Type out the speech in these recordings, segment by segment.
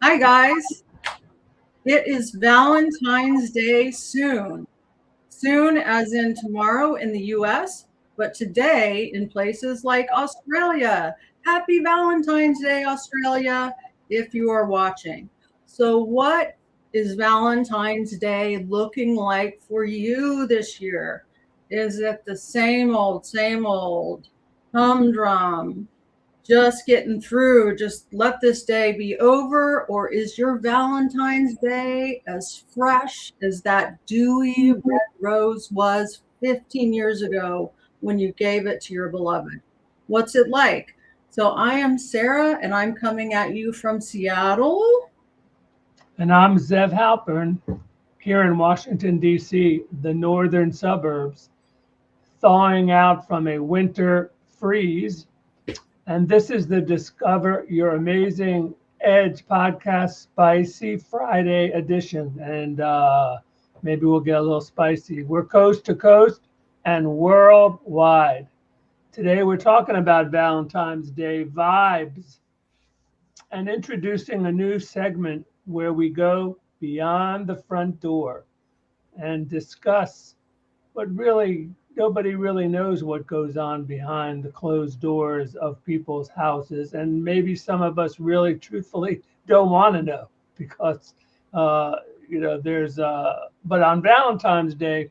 Hi, guys. It is Valentine's Day soon. Soon, as in tomorrow in the US, but today in places like Australia. Happy Valentine's Day, Australia, if you are watching. So, what is Valentine's Day looking like for you this year? Is it the same old humdrum? Just getting through, just let this day be over? Or is your Valentine's Day as fresh as that dewy red rose was 15 years ago when you gave it to your beloved? What's it like? So I am Sarah, and I'm coming at you from Seattle. And I'm Zev Halpern here in Washington, D.C., the northern suburbs, thawing out from a winter freeze. And this is the Discover Your Amazing Edge podcast, Spicy Friday edition. And maybe we'll get a little spicy. We're coast to coast and worldwide. Today we're talking about Valentine's Day vibes and introducing a new segment where we go beyond the front door and discuss what really nobody really knows what goes on behind the closed doors of people's houses, and maybe some of us really truthfully don't want to know because there's but on Valentine's Day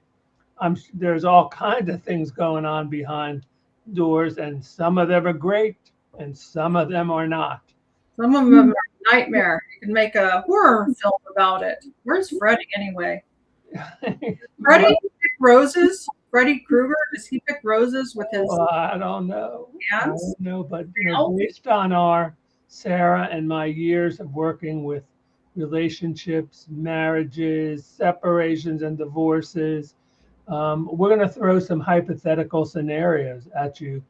there's all kinds of things going on behind doors, and some of them are great and some of them are not. Some of them are a nightmare. You can make a horror film about it. Where's Freddie anyway? Freddie pick roses? Freddy Krueger, does he pick roses with his I don't know. hands? I don't know, but based on our Sarah and my years of working with relationships, marriages, separations, and divorces, we're going to throw some hypothetical scenarios at you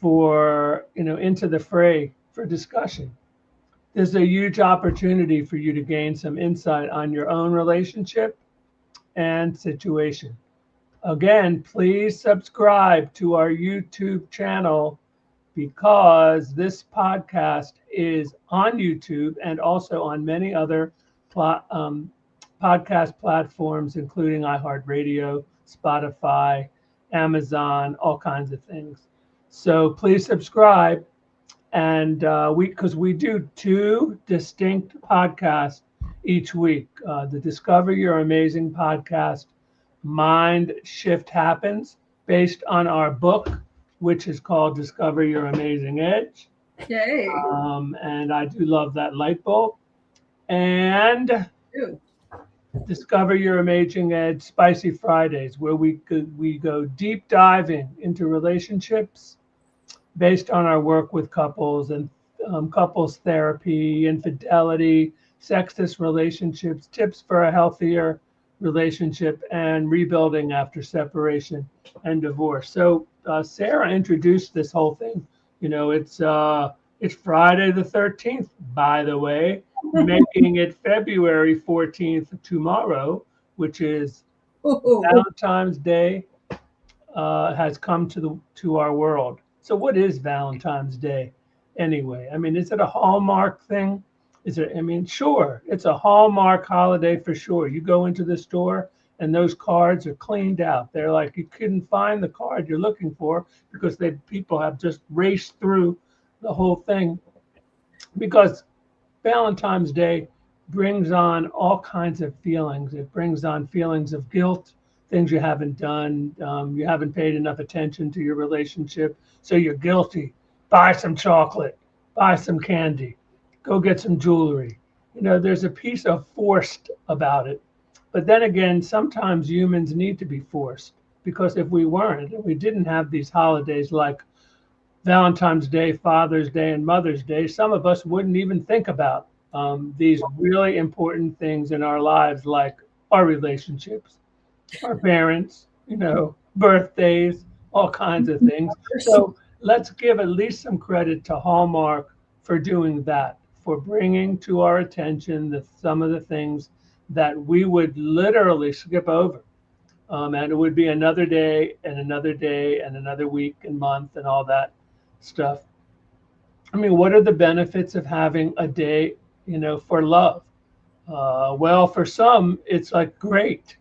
for into the fray for discussion. There's a huge opportunity for you to gain some insight on your own relationship and situation. Again, please subscribe to our YouTube channel because this podcast is on YouTube and also on many other podcast platforms, including iHeartRadio, Spotify, Amazon, all kinds of things. So please subscribe. And because we do two distinct podcasts each week, the Discover Your Amazing podcast, Mind Shift Happens, based on our book, which is called Discover Your Amazing Edge. Yay. And I do love that light bulb. And Discover Your Amazing Edge, Spicy Fridays, where we go deep diving into relationships based on our work with couples and couples therapy, infidelity, sexist relationships, tips for a healthier relationship, and rebuilding after separation and divorce. So Sarah introduced this whole thing. It's Friday the 13th, by the way, making it February 14th tomorrow, which is Valentine's Day has come to our world. So what is Valentine's Day anyway? I mean, is it a Hallmark thing? Sure, it's a Hallmark holiday for sure. You go into the store and those cards are cleaned out. They're like, you couldn't find the card you're looking for because people have just raced through the whole thing. Because Valentine's Day brings on all kinds of feelings. It brings on feelings of guilt, things you haven't done. You haven't paid enough attention to your relationship, so you're guilty. Buy some chocolate, buy some candy, go get some jewelry. There's a piece of forced about it. But then again, sometimes humans need to be forced, because if we weren't, and we didn't have these holidays like Valentine's Day, Father's Day, and Mother's Day, some of us wouldn't even think about these really important things in our lives, like our relationships, our parents, birthdays, all kinds of things. So let's give at least some credit to Hallmark for doing that, for bringing to our attention some of the things that we would literally skip over. And it would be another day and another day and another week and month and all that stuff. I mean, what are the benefits of having a day, for love. Well, for some, it's like great.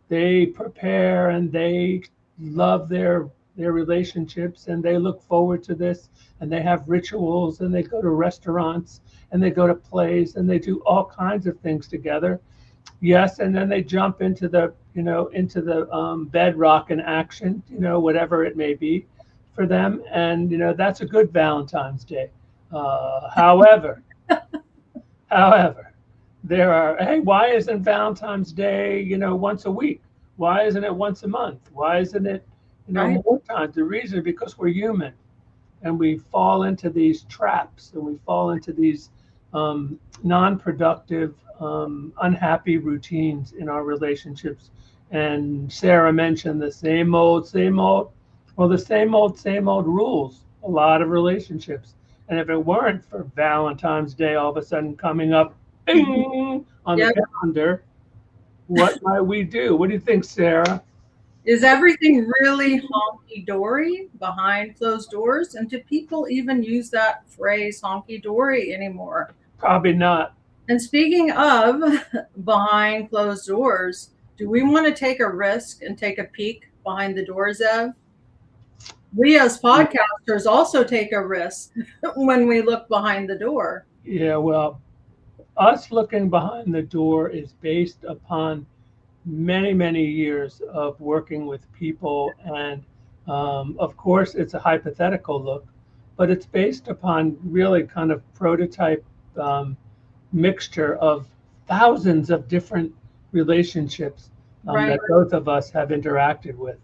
They prepare and they love their relationships and they look forward to this and they have rituals and they go to restaurants and they go to plays and they do all kinds of things together. Yes, and then they jump into the bedrock in action, whatever it may be for them, and that's a good Valentine's Day. However, however, there are, hey, why isn't Valentine's Day, once a week? Why isn't it once a month? Why isn't it, Right. more times? The reason is because we're human and we fall into these traps and we fall into these non-productive, unhappy routines in our relationships. And Sarah mentioned the same old, same old. Well, the same old rules. A lot of relationships. And if it weren't for Valentine's Day all of a sudden coming up, bing, on the Yeah. calendar, what might we do? What do you think, Sarah? Is everything really honky dory behind closed doors? And do people even use that phrase honky dory anymore? Probably not. And speaking of behind closed doors, do we want to take a risk and take a peek behind the doors, Ev? We as podcasters also take a risk when we look behind the door. Yeah, well, us looking behind the door is based upon many, many years of working with people. And of course, it's a hypothetical look, but it's based upon really kind of prototype um, mixture of thousands of different relationships Right, that both of us have interacted with.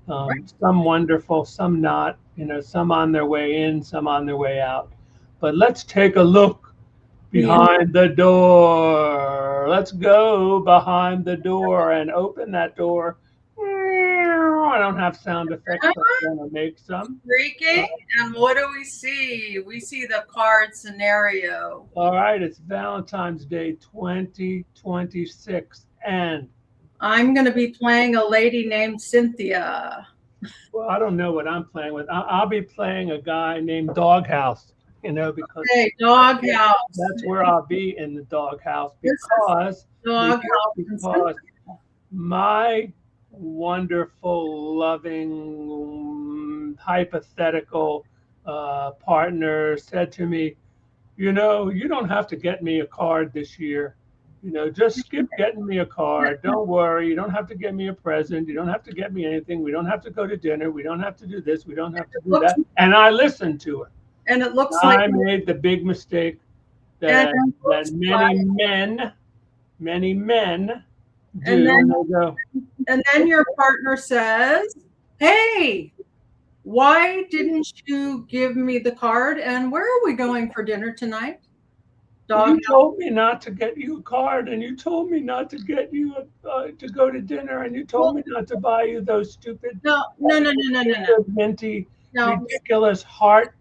right. Some wonderful, some not, some on their way in, some on their way out. But let's take a look Yeah. behind the door. Let's go behind the door and open that door. I don't have sound effects, but I'm going to make some. Creaking, and what do we see? We see the card scenario. All right, it's Valentine's Day 2026. And, I'm going to be playing a lady named Cynthia. well, I don't know what I'm playing with. I'll be playing a guy named Doghouse, because Hey, doghouse. that's where I'll be in the doghouse This is because doghouse and because my wonderful, loving, hypothetical partner said to me, you don't have to get me a card this year. Just skip getting me a card. Don't worry. You don't have to get me a present. You don't have to get me anything. We don't have to go to dinner. We don't have to do this. We don't have to do that. And I listened to her. And it looks I like made the big mistake and that it looks many men do. And then- they go, and then your partner says, "Hey, why didn't you give me the card? And where are we going for dinner tonight?" Dog. you told me not to get you a card, and you told me not to get you to go to dinner, and you told me not to buy you those stupid, No. minty, No. ridiculous heart,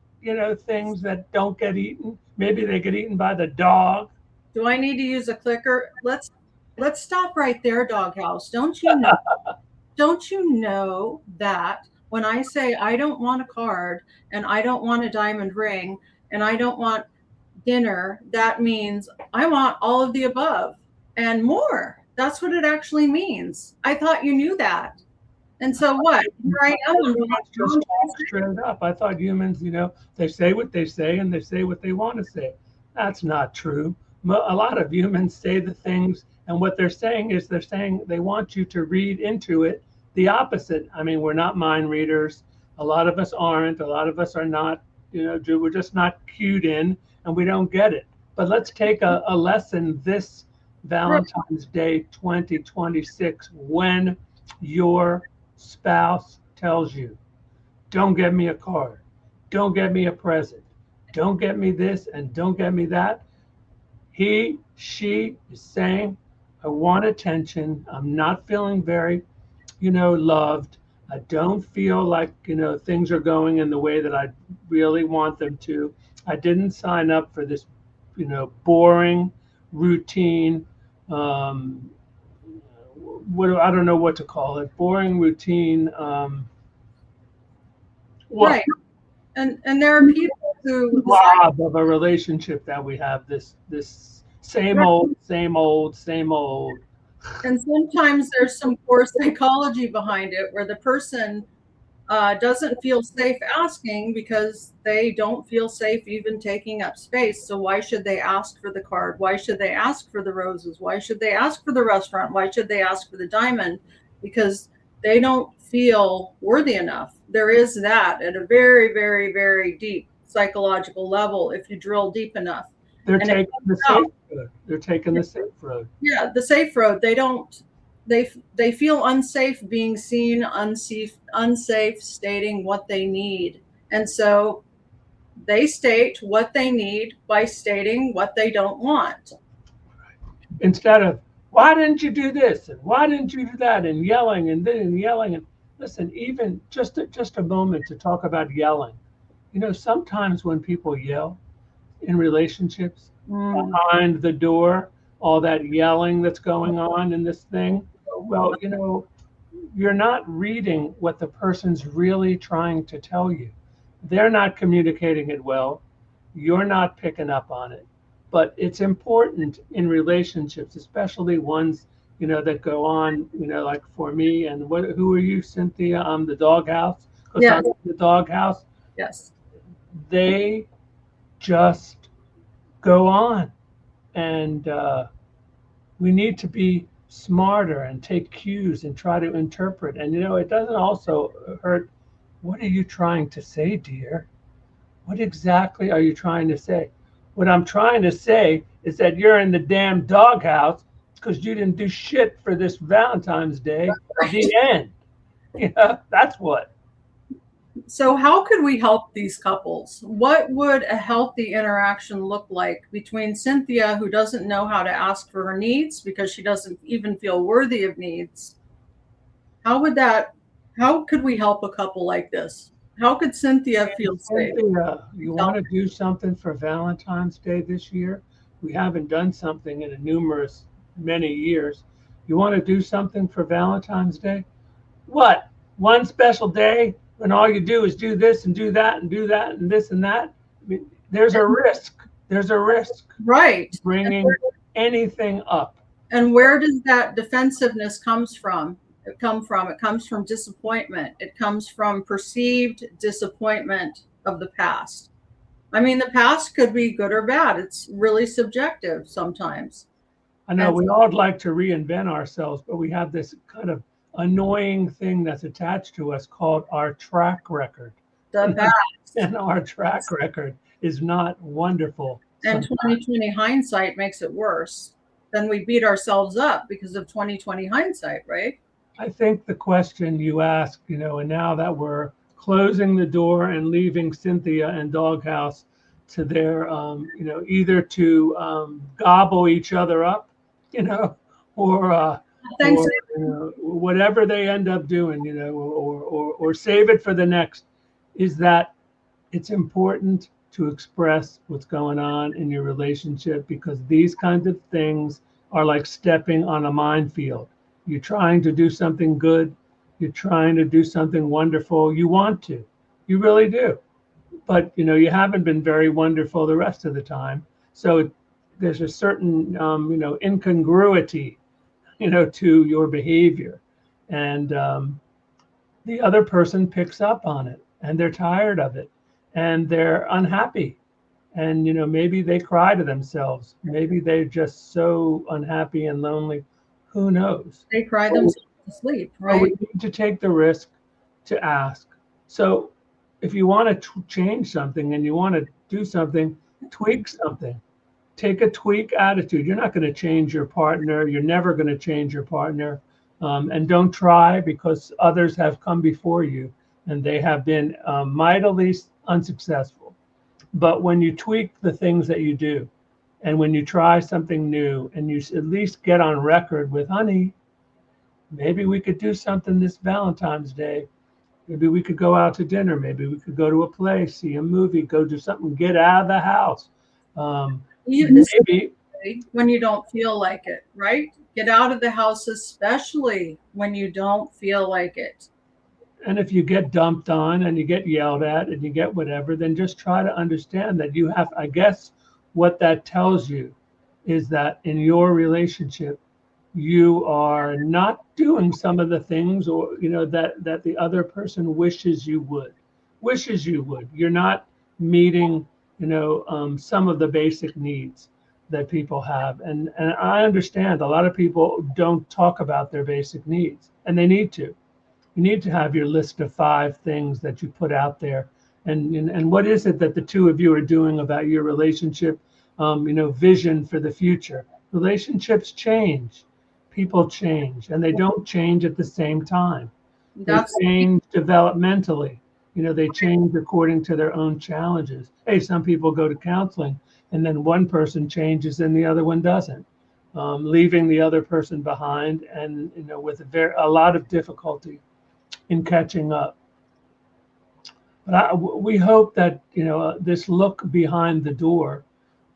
things that don't get eaten. Maybe they get eaten by the dog. Do I need to use a clicker? Let's stop right there, doghouse. Don't you know? Don't you know that when I say I don't want a card and I don't want a diamond ring and I don't want dinner, that means I want all of the above and more. That's what it actually means. I thought you knew that. And so what? Here I am. Just talk straight up. I thought humans, they say what they say and they say what they want to say. That's not true. A lot of humans say the things, and what they're saying is they want you to read into it the opposite. I mean, we're not mind readers. A lot of us aren't. A lot of us are not, we're just not cued in and we don't get it. But let's take a lesson this Valentine's Day 2026 when your spouse tells you, don't get me a card, don't get me a present, don't get me this, and don't get me that. She is saying, I want attention. I'm not feeling very, loved. I don't feel like, things are going in the way that I really want them to. I didn't sign up for this, boring routine. I don't know what to call it. Boring routine. Right. And there are people who Blob of a relationship that we have. This Same old, same old, same old. And sometimes there's some poor psychology behind it where the person doesn't feel safe asking because they don't feel safe even taking up space. So why should they ask for the card? Why should they ask for the roses? Why should they ask for the restaurant? Why should they ask for the diamond? Because they don't feel worthy enough. There is that at a very, very, very deep psychological level if you drill deep enough. They're And it taking the comes safe out. road. They're taking the safe road. Yeah, the safe road. They don't. They feel unsafe being seen, unsafe stating what they need, and so they state what they need by stating what they don't want. Instead of, why didn't you do this? And why didn't you do that? And yelling and then yelling. And listen, even just a moment to talk about yelling. You know, sometimes when people yell in relationships, Mm. behind the door, all that yelling that's going on in this thing, well, you know, you're not reading what the person's really trying to tell you. They're not communicating it well. You're not picking up on it. But it's important in relationships, especially ones, you know, that go on, you know, like for me. And who are you, Cynthia? I'm the doghouse because I'm Yes, in the doghouse. yes, They just go on. And we need to be smarter and take cues and try to interpret. And you know, it doesn't also hurt. What are you trying to say, dear? What exactly are you trying to say? What I'm trying to say is that you're in the damn doghouse because you didn't do shit for this Valentine's Day. right. The end. You know, that's what. So, how could we help these couples? What would a healthy interaction look like between Cynthia, who doesn't know how to ask for her needs because she doesn't even feel worthy of needs? How would that, how could we help a couple like this? How could Cynthia feel safe? Cynthia, you want to do something for Valentine's Day this year? We haven't done something in a numerous many years. You want to do something for Valentine's Day? What? One special day when all you do is do this and do that and do that and this and that? I mean, there's a risk. There's a risk Right. bringing anything up. And where does that defensiveness comes from? It comes from disappointment. It comes from perceived disappointment of the past. I mean, the past could be good or bad. It's really subjective sometimes. I know And we all like to reinvent ourselves, but we have this kind of annoying thing that's attached to us called our track record. the past And our track record is not wonderful. and Sometimes. 2020 hindsight makes it worse. Then we beat ourselves up because of 2020 hindsight, right? I think the question you asked, you know, and now that we're closing the door and leaving Cynthia and Doghouse to their, you know, either to gobble each other up, you know, Thanks. or you know, whatever they end up doing, you know, or save it for the next, is that it's important to express what's going on in your relationship because these kinds of things are like stepping on a minefield. You're trying to do something good, you're trying to do something wonderful, you want to, you really do. But you know, you haven't been very wonderful the rest of the time. So there's a certain you know, incongruity, you know, to your behavior. And the other person picks up on it and they're tired of it and they're unhappy, and you know, maybe they cry to themselves, maybe they're just so unhappy and lonely, who knows. They cry But themselves to sleep, we right? need to take the risk to ask. So if you want to change something and you want to do something, tweak something, take a tweak attitude. You're not going to change your partner. You're never going to change your partner. And don't try, because others have come before you and they have been mightily unsuccessful. But when you tweak the things that you do, and when you try something new and you at least get on record with, honey, maybe we could do something this Valentine's Day. Maybe we could go out to dinner. Maybe we could go to a play, see a movie, go do something, get out of the house. Maybe. When you don't feel like it, right? Get out of the house, especially when you don't feel like it. And if you get dumped on and you get yelled at and you get whatever, then just try to understand that you have, I guess, what that tells you is that in your relationship, you are not doing some of the things, or that the other person wishes you would. You're not meeting some of the basic needs that people have, and I understand a lot of people don't talk about their basic needs, and they need to. You need to have your list of 5 things that you put out there, and what is it that the two of you are doing about your relationship, vision for the future. Relationships change, people change, and they don't change at the same time. They That's change developmentally. They change according to their own challenges. Hey, some people go to counseling, and then one person changes and the other one doesn't, leaving the other person behind, and with a lot of difficulty in catching up. But we hope that this look behind the door,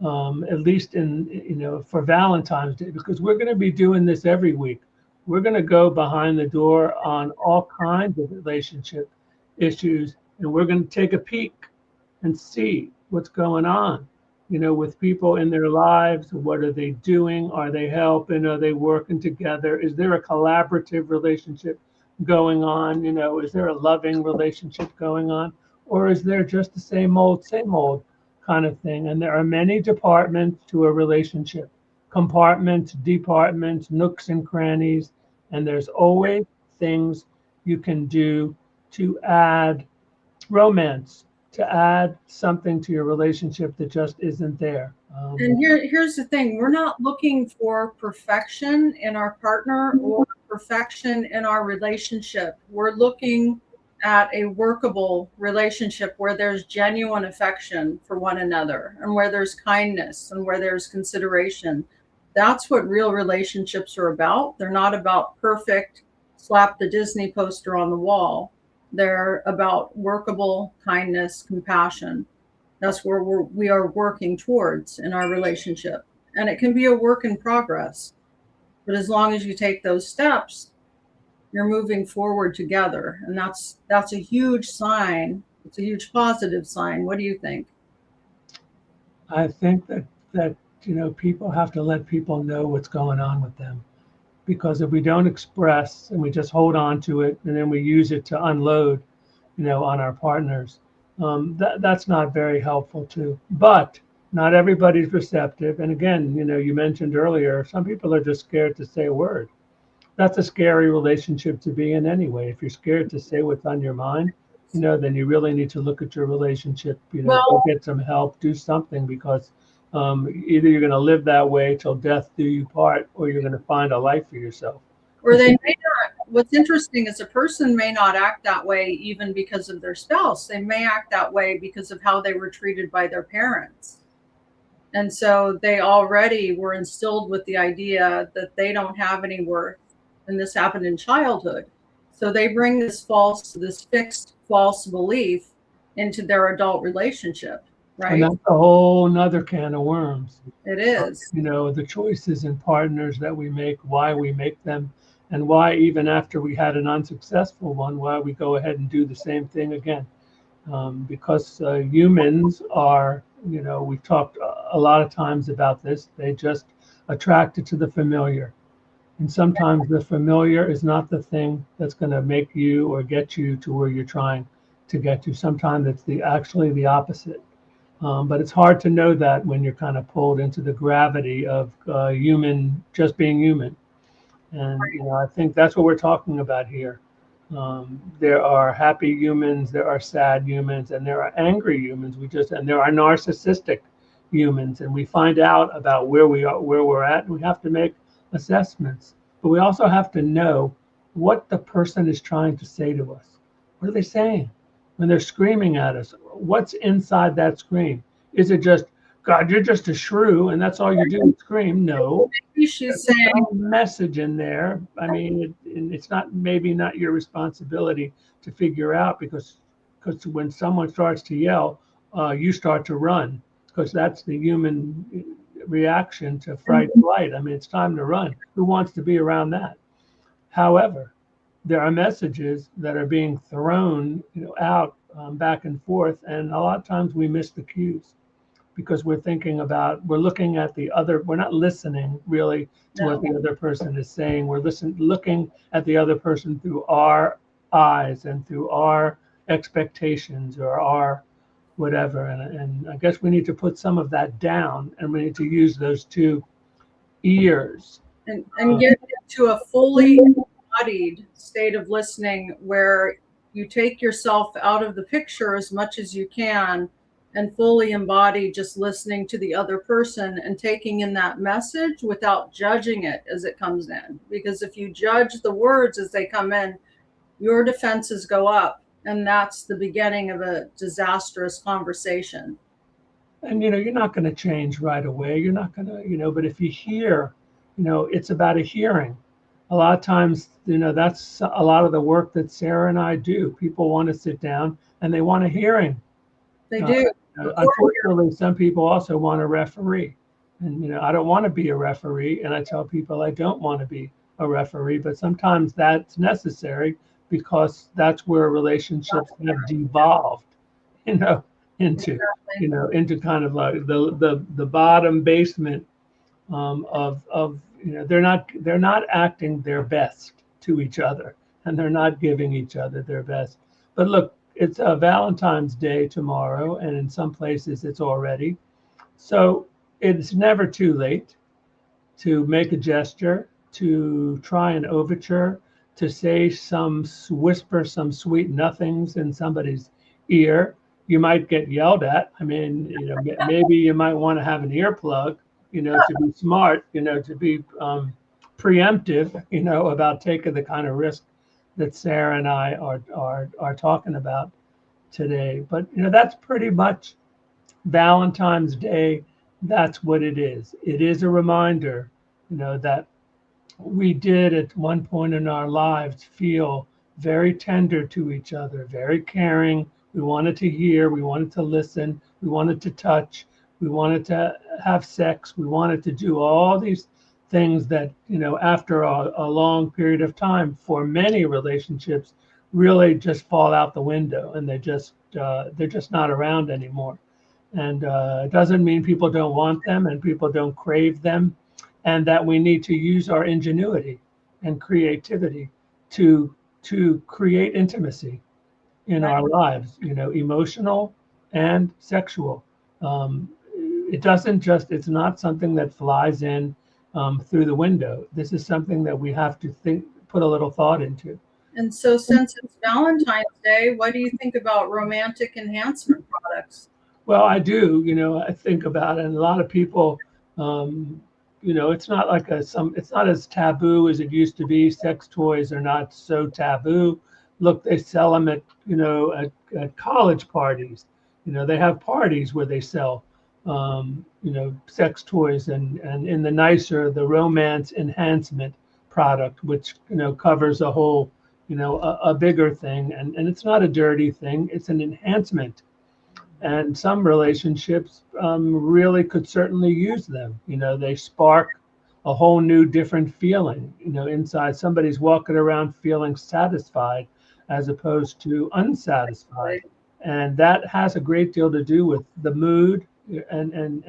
at least in for Valentine's Day, because we're going to be doing this every week. We're going to go behind the door on all kinds of relationship issues, and we're going to take a peek and see what's going on, with people in their lives. What are they doing? Are they helping? Are they working together? Is there a collaborative relationship going on? Is there a loving relationship going on? Or is there just the same old kind of thing? And there are many departments to a relationship, compartments, departments, nooks and crannies, and there's always things you can do to add romance, to add something to your relationship that just isn't there. And here's the thing. We're not looking for perfection in our partner or perfection in our relationship. We're looking at a workable relationship where there's genuine affection for one another and where there's kindness and where there's consideration. That's what real relationships are about. They're not about perfect, slap the Disney poster on the wall. They're about workable kindness, compassion. That's where we are working towards in our relationship. And it can be a work in progress. But as long as you take those steps, you're moving forward together. And that's a huge sign. It's a huge positive sign. What do you think? I think that people have to let people know what's going on with them, because if we don't express and we just hold on to it and then we use it to unload, on our partners, that's not very helpful too. But not everybody's receptive. And again, you mentioned earlier, some people are just scared to say a word. That's a scary relationship to be in anyway. If you're scared to say what's on your mind, then you really need to look at your relationship, go Well, get some help, do something, because either you're going to live that way till death do you part, or you're going to find a life for yourself. or they may not. What's interesting is a person may not act that way even because of their spouse. They may act that way because of how they were treated by their parents. And so they already were instilled with the idea that they don't have any worth. And this happened in childhood. So they bring this fixed false belief into their adult relationship, And right? that's a whole nother can of worms. It is. The choices and partners that we make, why we make them, and why even after we had an unsuccessful one, why we go ahead and do the same thing again. Because humans are, we've talked a lot of times about this, they just attracted to the familiar. And sometimes the familiar is not the thing that's going to make you or get you to where you're trying to get to. Sometimes it's actually the opposite. But it's hard to know that when you're kind of pulled into the gravity of just being human. And I think that's what we're talking about here. There are happy humans, there are sad humans, and there are angry humans. And there are narcissistic humans, and we find out about where we are, where we're at, and we have to make assessments. But we also have to know what the person is trying to say to us. What are they saying when they're screaming at us? What's inside that scream? Is it just, God, you're just a shrew, and that's all you do is scream? No, Maybe she's there's saying, some message in there. I mean, it's not, maybe not your responsibility to figure out, because when someone starts to yell, you start to run, because that's the human reaction to fright flight. I mean, it's time to run. Who wants to be around that? However, there are messages that are being thrown, out back and forth, and a lot of times we miss the cues. because we're looking at the other, we're not listening really to what No. the other person is saying. We're looking at the other person through our eyes and through our expectations or our whatever. And I guess we need to put some of that down, and we need to use those two ears. And get into a fully embodied state of listening where you take yourself out of the picture as much as you can and fully embody just listening to the other person and taking in that message without judging it as it comes in. Because if you judge the words as they come in, your defenses go up, and that's the beginning of a disastrous conversation. And you're not going to change right away. You're not going to, but if you hear, it's about a hearing. A lot of times, that's a lot of the work that Sarah and I do. People want to sit down and they want a hearing. They do. Unfortunately, some people also want a referee. And, I don't want to be a referee. And I tell people I don't want to be a referee, but sometimes that's necessary because that's where relationships have devolved, into into kind of like the bottom basement of they're not acting their best to each other, and they're not giving each other their best. But look, it's a Valentine's Day tomorrow, and in some places it's already. So it's never too late to make a gesture, to try an overture, to say whisper some sweet nothings in somebody's ear. You might get yelled at. I mean, maybe you might want to have an earplug, to be smart, to be preemptive, about taking the kind of risk that Sarah and I are talking about today. But that's pretty much Valentine's Day. That's what it is. It is a reminder, that we did at one point in our lives feel very tender to each other, very caring. We wanted to hear, we wanted to listen, we wanted to touch, we wanted to have sex, we wanted to do all these things that, after a long period of time, for many relationships, really just fall out the window, and they're just not around anymore. And it doesn't mean people don't want them and people don't crave them, and that we need to use our ingenuity and creativity to create intimacy in our lives, emotional and sexual. It's not something that flies in through the window. This is something that we have to put a little thought into. And so, since it's Valentine's Day, what do you think about romantic enhancement products? Well, I do, I think about it, and a lot of people, it's not like it's not as taboo as it used to be. Sex toys are not so taboo. Look, they sell them at college parties. They have parties where they sell, sex toys, and in the romance enhancement product, which, covers a whole, a bigger thing. And it's not a dirty thing. It's an enhancement. And some relationships really could certainly use them. They spark a whole new different feeling, inside. Somebody's walking around feeling satisfied as opposed to unsatisfied. And that has a great deal to do with the mood and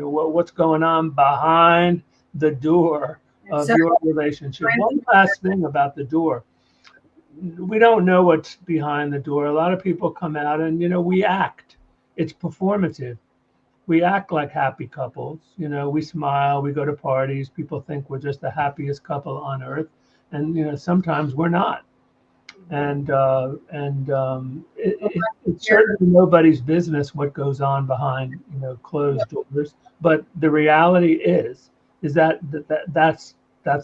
what's going on behind the door of your relationship. One last thing about the door. We don't know what's behind the door. A lot of people come out and, we act. It's performative. We act like happy couples. We smile, we go to parties. People think we're just the happiest couple on earth. And, sometimes we're not. And it's certainly nobody's business what goes on behind, closed doors. But the reality is that's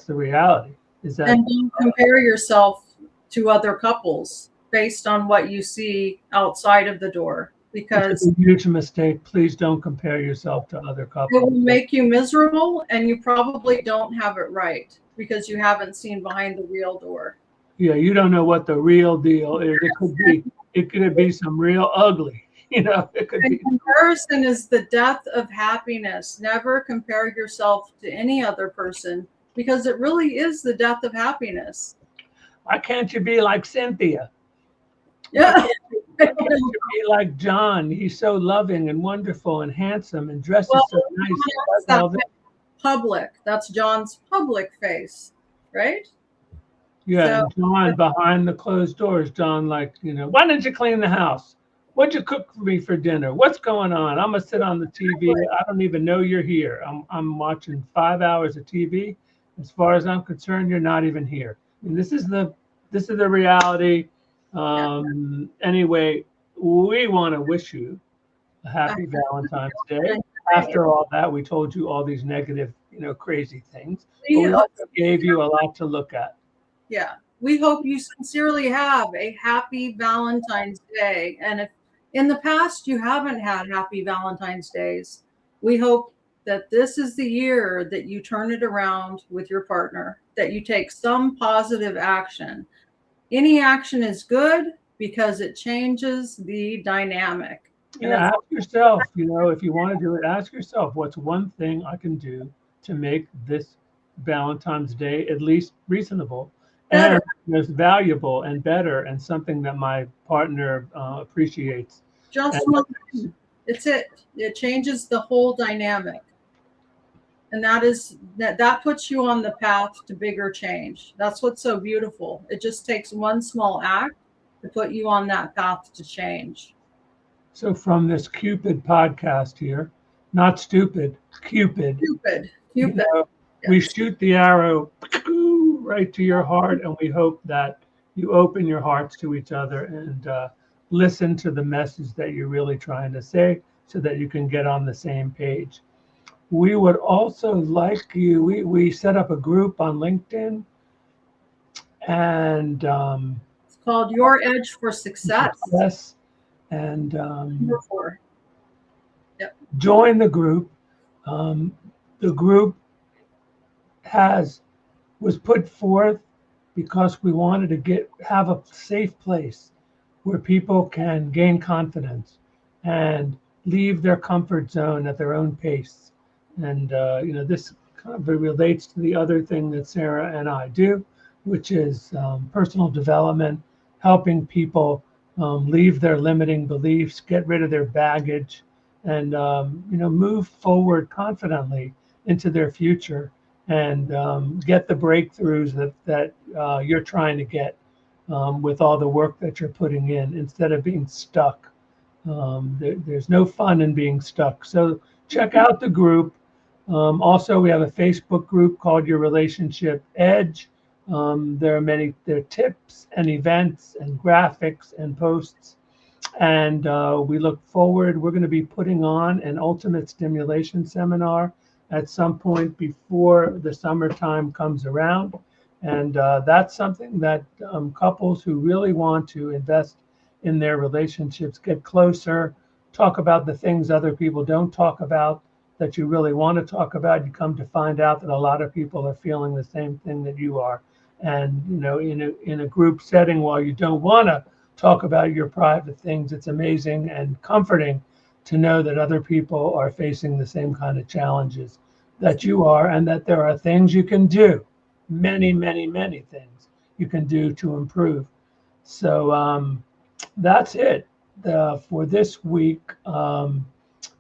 the reality. And don't compare yourself to other couples based on what you see outside of the door, because it's a huge mistake. Please don't compare yourself to other couples. It will make you miserable, and you probably don't have it right because you haven't seen behind the real door. Yeah, you don't know what the real deal is. It could be some real ugly. It could be. Comparison is the death of happiness. Never compare yourself to any other person, because it really is the death of happiness. Why can't you be like Cynthia? Yeah. Why can't you be like John? He's so loving and wonderful and handsome and Well, dresses so nice. He that's does that all this. public. That's John's public face, right? Yeah, So and John behind the closed doors, John, like, why didn't you clean the house? What'd you cook for me for dinner? What's going on? I'm gonna sit on the TV. I don't even know you're here. I'm watching 5 hours of TV. As far as I'm concerned, you're not even here. And this is the reality. yeah, Anyway, we want to wish you a happy Valentine's Day. After all that, we told you all these negative, crazy things, but we also gave you a lot to look at. yeah, we hope you sincerely have a happy Valentine's Day. And if in the past you haven't had happy Valentine's Days, we hope that this is the year that you turn it around with your partner, that you take some positive action. Any action is good because it changes the dynamic. And Yeah, ask yourself, if you want to do it, ask yourself, what's one thing I can do to make this Valentine's Day at least reasonable better. and most valuable and better and something that my partner appreciates. Just And one thing. It's it. It changes the whole dynamic. And that puts you on the path to bigger change. That's what's so beautiful. It just takes one small act to put you on that path to change. so from this Cupid podcast here, not stupid, Cupid, Cupid. you know, we shoot the arrow right to your heart, and we hope that you open your hearts to each other and listen to the message that you're really trying to say so that you can get on the same page. We would also like you, we set up a group on LinkedIn, and It's called Your Edge for Success. yes, and Number 4. Yep. join the group. The group was put forth because we wanted to have a safe place where people can gain confidence and leave their comfort zone at their own pace. And this kind of relates to the other thing that Sarah and I do, which is personal development, helping people leave their limiting beliefs, get rid of their baggage, and move forward confidently into their future and get the breakthroughs that you're trying to get with all the work that you're putting in instead of being stuck. There's no fun in being stuck. So check out the group. Also, we have a Facebook group called Your Relationship Edge. There are tips and events and graphics and posts. And we look forward. We're going to be putting on an ultimate stimulation seminar at some point before the summertime comes around. And that's something that couples who really want to invest in their relationships, get closer, talk about the things other people don't talk about that you really want to talk about. You come to find out that a lot of people are feeling the same thing that you are. And, in a group setting, while you don't want to talk about your private things, it's amazing and comforting to know that other people are facing the same kind of challenges that you are, and that there are things you can do, many, many, many things you can do to improve. So that's it for this week.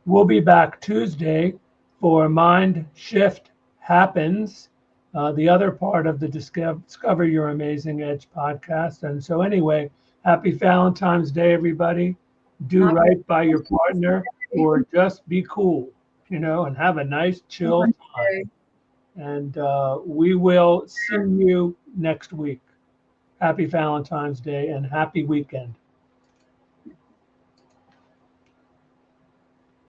We'll be back Tuesday for Mind Shift Happens, the other part of the Discover Your Amazing Edge podcast. And so anyway, happy Valentine's Day, everybody. Do right by your partner, or just be cool, and have a nice chill time. And we will see you next week. Happy Valentine's Day and happy weekend.